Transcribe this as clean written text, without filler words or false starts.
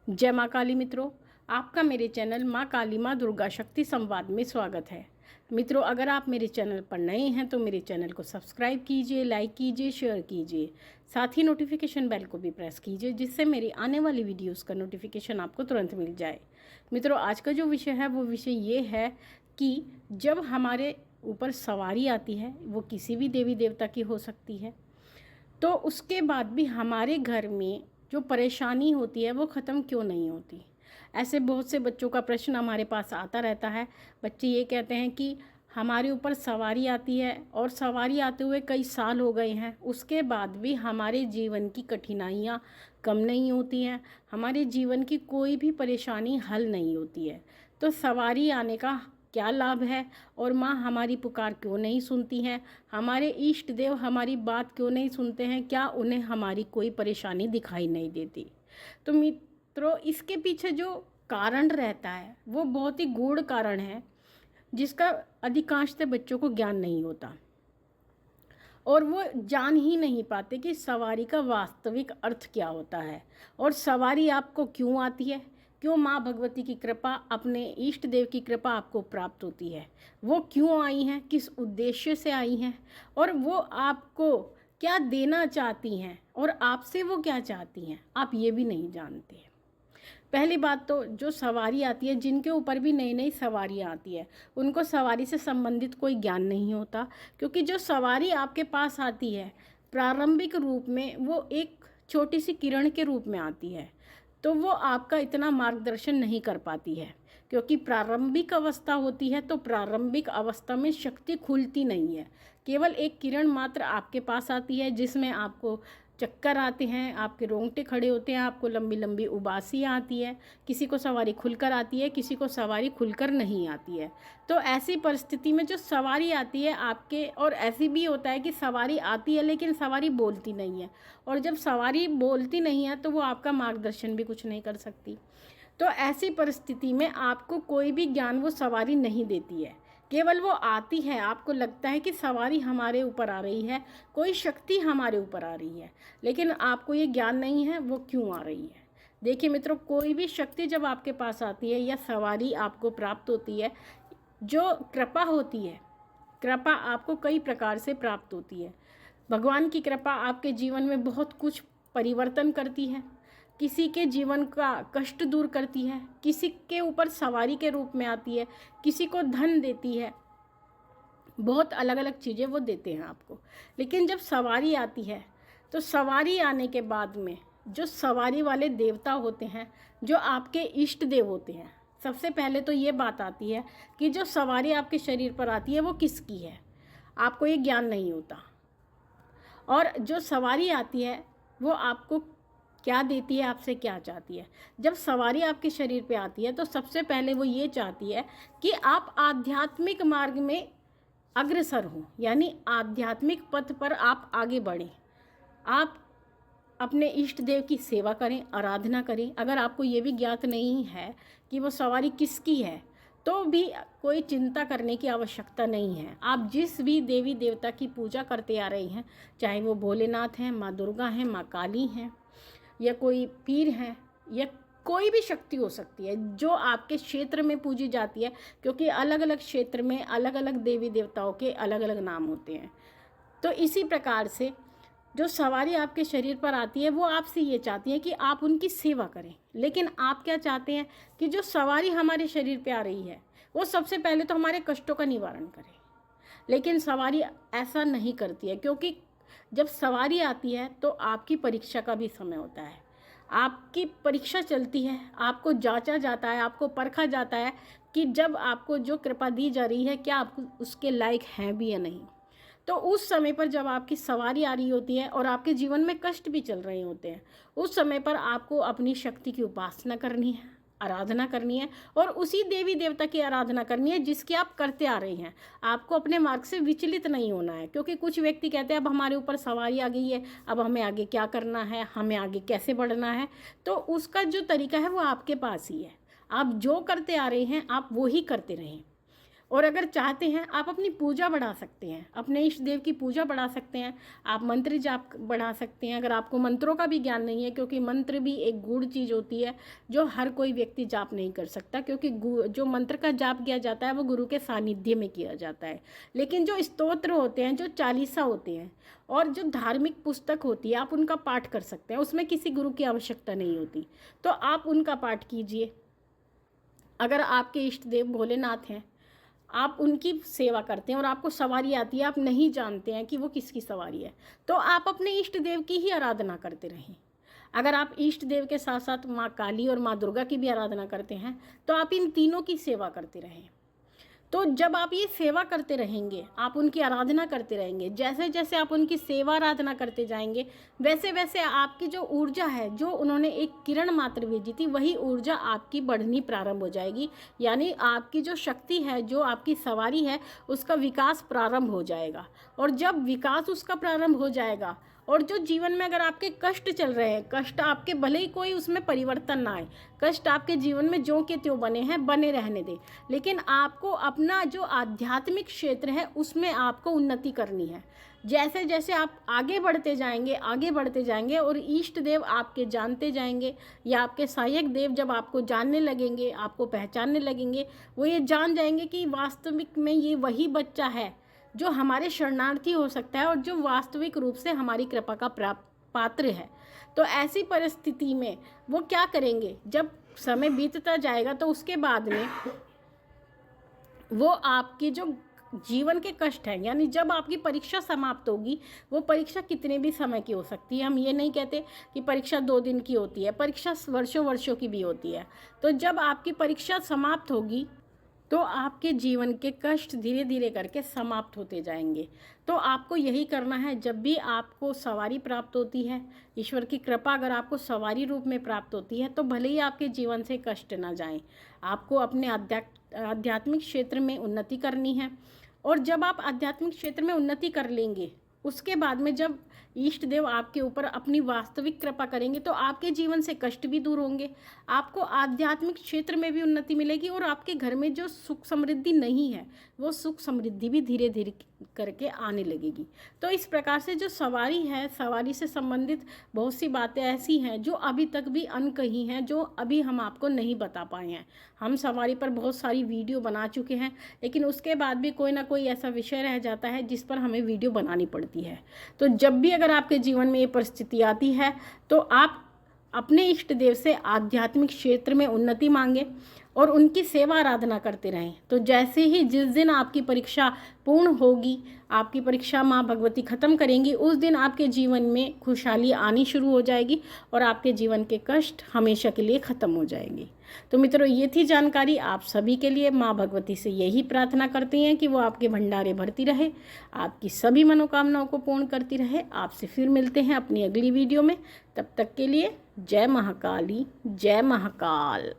जय माँ काली मित्रों, आपका मेरे चैनल माँ काली माँ दुर्गा शक्ति संवाद में स्वागत है। मित्रों, अगर आप मेरे चैनल पर नए हैं तो मेरे चैनल को सब्सक्राइब कीजिए, लाइक कीजिए, शेयर कीजिए। साथ ही नोटिफिकेशन बेल को भी प्रेस कीजिए, जिससे मेरी आने वाली वीडियोस का नोटिफिकेशन आपको तुरंत मिल जाए। मित्रों, आज का जो विषय है वो विषय ये है कि जब हमारे ऊपर सवारी आती है, वो किसी भी देवी देवता की हो सकती है, तो उसके बाद भी हमारे घर में जो परेशानी होती है वो ख़त्म क्यों नहीं होती। ऐसे बहुत से बच्चों का प्रश्न हमारे पास आता रहता है। बच्चे ये कहते हैं कि हमारे ऊपर सवारी आती है और सवारी आते हुए कई साल हो गए हैं, उसके बाद भी हमारे जीवन की कठिनाइयाँ कम नहीं होती हैं, हमारे जीवन की कोई भी परेशानी हल नहीं होती है। तो सवारी आने का क्या लाभ है और माँ हमारी पुकार क्यों नहीं सुनती हैं, हमारे इष्ट देव हमारी बात क्यों नहीं सुनते हैं, क्या उन्हें हमारी कोई परेशानी दिखाई नहीं देती। तो मित्रों, इसके पीछे जो कारण रहता है वो बहुत ही गूढ़ कारण है, जिसका अधिकांशतः बच्चों को ज्ञान नहीं होता और वो जान ही नहीं पाते कि सवारी का वास्तविक अर्थ क्या होता है और सवारी आपको क्यों आती है, क्यों माँ भगवती की कृपा, अपने इष्ट देव की कृपा आपको प्राप्त होती है, वो क्यों आई हैं, किस उद्देश्य से आई हैं और वो आपको क्या देना चाहती हैं और आपसे वो क्या चाहती हैं, आप ये भी नहीं जानते। पहली बात तो जो सवारी आती है, जिनके ऊपर भी नई नई सवारियाँ आती है, उनको सवारी से संबंधित कोई ज्ञान नहीं होता, क्योंकि जो सवारी आपके पास आती है प्रारंभिक रूप में वो एक छोटी सी किरण के रूप में आती है, तो वो आपका इतना मार्गदर्शन नहीं कर पाती है, क्योंकि प्रारंभिक अवस्था होती है। तो प्रारंभिक अवस्था में शक्ति खुलती नहीं है, केवल एक किरण मात्र आपके पास आती है, जिसमें आपको चक्कर आते हैं, आपके रोंगटे खड़े होते हैं, आपको लंबी लंबी उबासियाँ आती है, किसी को सवारी खुलकर आती है, किसी को सवारी खुलकर नहीं आती है। तो ऐसी परिस्थिति में जो सवारी आती है आपके, और ऐसी भी होता है कि सवारी आती है लेकिन सवारी बोलती नहीं है, और जब सवारी बोलती नहीं है तो वो आपका मार्गदर्शन भी कुछ नहीं कर सकती। तो ऐसी परिस्थिति में आपको कोई भी ज्ञान वो सवारी नहीं देती है, केवल वो आती है, आपको लगता है कि सवारी हमारे ऊपर आ रही है, कोई शक्ति हमारे ऊपर आ रही है, लेकिन आपको ये ज्ञान नहीं है वो क्यों आ रही है। देखिए मित्रों, कोई भी शक्ति जब आपके पास आती है या सवारी आपको प्राप्त होती है, जो कृपा होती है, कृपा आपको कई प्रकार से प्राप्त होती है। भगवान की कृपा आपके जीवन में बहुत कुछ परिवर्तन करती है, किसी के जीवन का कष्ट दूर करती है, किसी के ऊपर सवारी के रूप में आती है, किसी को धन देती है, बहुत अलग अलग चीज़ें वो देते हैं आपको। लेकिन जब सवारी आती है तो सवारी आने के बाद में जो सवारी वाले देवता होते हैं, जो आपके इष्ट देव होते हैं, सबसे पहले तो ये बात आती है कि जो सवारी आपके शरीर पर आती है वो किसकी है, आपको ये ज्ञान नहीं होता। और जो सवारी आती है वो आपको क्या देती है, आपसे क्या चाहती है। जब सवारी आपके शरीर पे आती है तो सबसे पहले वो ये चाहती है कि आप आध्यात्मिक मार्ग में अग्रसर हों, यानी आध्यात्मिक पथ पर आप आगे बढ़ें, आप अपने इष्ट देव की सेवा करें, आराधना करें। अगर आपको ये भी ज्ञात नहीं है कि वो सवारी किसकी है तो भी कोई चिंता करने की आवश्यकता नहीं है। आप जिस भी देवी देवता की पूजा करते आ रहे हैं, चाहे वो भोलेनाथ हैं, माँ दुर्गा हैं, माँ काली हैं, या कोई पीर हैं, या कोई भी शक्ति हो सकती है जो आपके क्षेत्र में पूजी जाती है, क्योंकि अलग अलग क्षेत्र में अलग अलग देवी देवताओं के अलग अलग नाम होते हैं। तो इसी प्रकार से जो सवारी आपके शरीर पर आती है वो आपसे ये चाहती है कि आप उनकी सेवा करें। लेकिन आप क्या चाहते हैं कि जो सवारी हमारे शरीर पे आ रही है वो सबसे पहले तो हमारे कष्टों का निवारण करे। लेकिन सवारी ऐसा नहीं करती है, क्योंकि जब सवारी आती है तो आपकी परीक्षा का भी समय होता है, आपकी परीक्षा चलती है, आपको जांचा जाता है, आपको परखा जाता है कि जब आपको जो कृपा दी जा रही है क्या आप उसके लायक हैं भी या नहीं। तो उस समय पर जब आपकी सवारी आ रही होती है और आपके जीवन में कष्ट भी चल रहे होते हैं, उस समय पर आपको अपनी शक्ति की उपासना करनी है, आराधना करनी है, और उसी देवी देवता की आराधना करनी है जिसकी आप करते आ रहे हैं। आपको अपने मार्ग से विचलित नहीं होना है, क्योंकि कुछ व्यक्ति कहते हैं अब हमारे ऊपर सवारी आ गई है, अब हमें आगे क्या करना है, हमें आगे कैसे बढ़ना है। तो उसका जो तरीका है वो आपके पास ही है, आप जो करते आ रहे हैं आप वो ही करते रहें। और अगर चाहते हैं आप अपनी पूजा बढ़ा सकते हैं, अपने इष्ट देव की पूजा बढ़ा सकते हैं, आप मंत्र जाप बढ़ा सकते हैं। अगर आपको मंत्रों का भी ज्ञान नहीं है, क्योंकि मंत्र भी एक गूढ़ चीज़ होती है जो हर कोई व्यक्ति जाप नहीं कर सकता, क्योंकि जो मंत्र का जाप किया जाता है वो गुरु के सानिध्य में किया जाता है। लेकिन जो स्तोत्र होते हैं, जो चालीसा होते हैं और जो धार्मिक पुस्तक होती है, आप उनका पाठ कर सकते हैं, उसमें किसी गुरु की आवश्यकता नहीं होती, तो आप उनका पाठ कीजिए। अगर आपके इष्ट देव भोलेनाथ हैं, आप उनकी सेवा करते हैं और आपको सवारी आती है, आप नहीं जानते हैं कि वो किसकी सवारी है, तो आप अपने इष्ट देव की ही आराधना करते रहें। अगर आप इष्ट देव के साथ साथ माँ काली और माँ दुर्गा की भी आराधना करते हैं, तो आप इन तीनों की सेवा करते रहें। तो जब आप ये सेवा करते रहेंगे, आप उनकी आराधना करते रहेंगे, जैसे जैसे आप उनकी सेवा आराधना करते जाएंगे, वैसे वैसे आपकी जो ऊर्जा है, जो उन्होंने एक किरण मात्र भेजी थी, वही ऊर्जा आपकी बढ़नी प्रारंभ हो जाएगी। यानी आपकी जो शक्ति है, जो आपकी सवारी है, उसका विकास प्रारंभ हो जाएगा। और जब विकास उसका प्रारंभ हो जाएगा, और जो जीवन में अगर आपके कष्ट चल रहे हैं, कष्ट आपके भले ही कोई उसमें परिवर्तन ना आए, कष्ट आपके जीवन में ज्यों के त्यों बने हैं, बने रहने दें, लेकिन आपको अपना जो आध्यात्मिक क्षेत्र है उसमें आपको उन्नति करनी है। जैसे जैसे आप आगे बढ़ते जाएंगे और इष्ट देव आपके जानते जाएंगे, या आपके सहायक देव जब आपको जानने लगेंगे, आपको पहचानने लगेंगे, वो ये जान जाएंगे कि वास्तविक में ये वही बच्चा है जो हमारे शरणार्थी हो सकता है और जो वास्तविक रूप से हमारी कृपा का पात्र है। तो ऐसी परिस्थिति में वो क्या करेंगे, जब समय बीतता जाएगा तो उसके बाद में वो आपकी जो जीवन के कष्ट हैं, यानी जब आपकी परीक्षा समाप्त होगी, वो परीक्षा कितने भी समय की हो सकती है। हम ये नहीं कहते कि परीक्षा 2 दिन की होती है, परीक्षा वर्षों वर्षों की भी होती है। तो जब आपकी परीक्षा समाप्त होगी तो आपके जीवन के कष्ट धीरे धीरे करके समाप्त होते जाएंगे। तो आपको यही करना है। जब भी आपको सवारी प्राप्त होती है, ईश्वर की कृपा अगर आपको सवारी रूप में प्राप्त होती है, तो भले ही आपके जीवन से कष्ट ना जाएं, आपको अपने आध्यात्मिक क्षेत्र में उन्नति करनी है। और जब आप आध्यात्मिक क्षेत्र में उन्नति कर लेंगे, उसके बाद में जब इष्ट देव आपके ऊपर अपनी वास्तविक कृपा करेंगे, तो आपके जीवन से कष्ट भी दूर होंगे, आपको आध्यात्मिक क्षेत्र में भी उन्नति मिलेगी, और आपके घर में जो सुख समृद्धि नहीं है, वो सुख समृद्धि भी धीरे धीरे करके आने लगेगी। तो इस प्रकार से जो सवारी है, सवारी से संबंधित बहुत सी बातें ऐसी हैं जो अभी तक भी अनकही हैं, जो अभी हम आपको नहीं बता पाए हैं। हम सवारी पर बहुत सारी वीडियो बना चुके हैं, लेकिन उसके बाद भी कोई ना कोई ऐसा विषय रह जाता है जिस पर हमें वीडियो बनानी पड़ती है। तो जब भी अगर आपके जीवन में ये परिस्थिति आती है, तो आप अपने इष्ट देव से आध्यात्मिक क्षेत्र में उन्नति मांगे और उनकी सेवा आराधना करते रहें। तो जैसे ही जिस दिन आपकी परीक्षा पूर्ण होगी, आपकी परीक्षा माँ भगवती ख़त्म करेंगी, उस दिन आपके जीवन में खुशहाली आनी शुरू हो जाएगी और आपके जीवन के कष्ट हमेशा के लिए ख़त्म हो जाएंगे। तो मित्रों, ये थी जानकारी आप सभी के लिए। माँ भगवती से यही प्रार्थना करती हैं कि वो आपके भंडारे भरती रहे, आपकी सभी मनोकामनाओं को पूर्ण करती रहे। आपसे फिर मिलते हैं अपनी अगली वीडियो में। तब तक के लिए जय महाकाली, जय महाकाल।